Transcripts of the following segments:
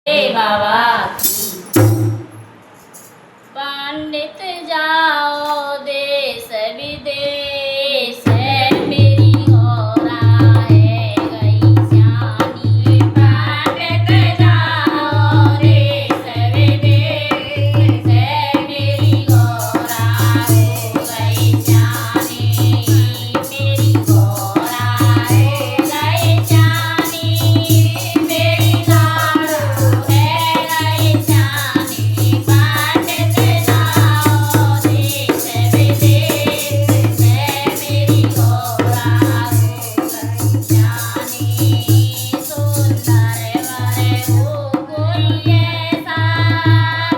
बाबा पंडित जाओ देश विदेश मेरी गौरा है गई श्यामी। पंडित जाओ देश विदेश मेरी गौरा है गई श्यामी। मेरी गौरा है गई श्यामी। मेरी लाडो है गई श्यामी। पंडित जाओ देश विदेश मेरी गौरा है गई श्यामी। सुंदर वर हो कोई ऐसा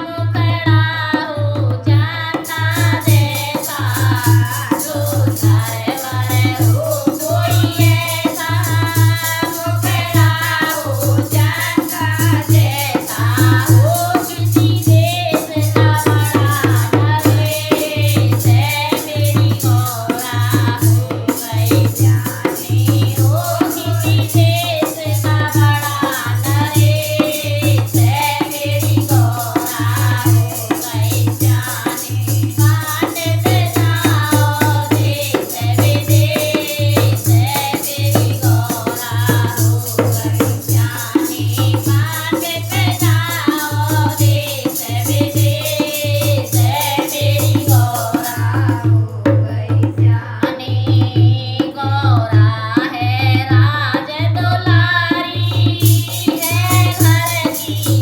मुखड़ा हो जाता जैसा। सुंदर वर हो कोई ऐसा मुखड़ा हो जाता जैसा। हो किसी देश का बड़ा नरेश मेरी गौरा हो गई श्यामी। हो किसी देश का बड़ा नरेश मेरी गौरा हो गई श्यामी। पंडित जाओ देश विदेश मेरी गौरा हो गई श्यामी। पंडित जाओ देश विदेश मेरी गौरा हो गई श्यामी। गौरा है राज दुलारी है घर की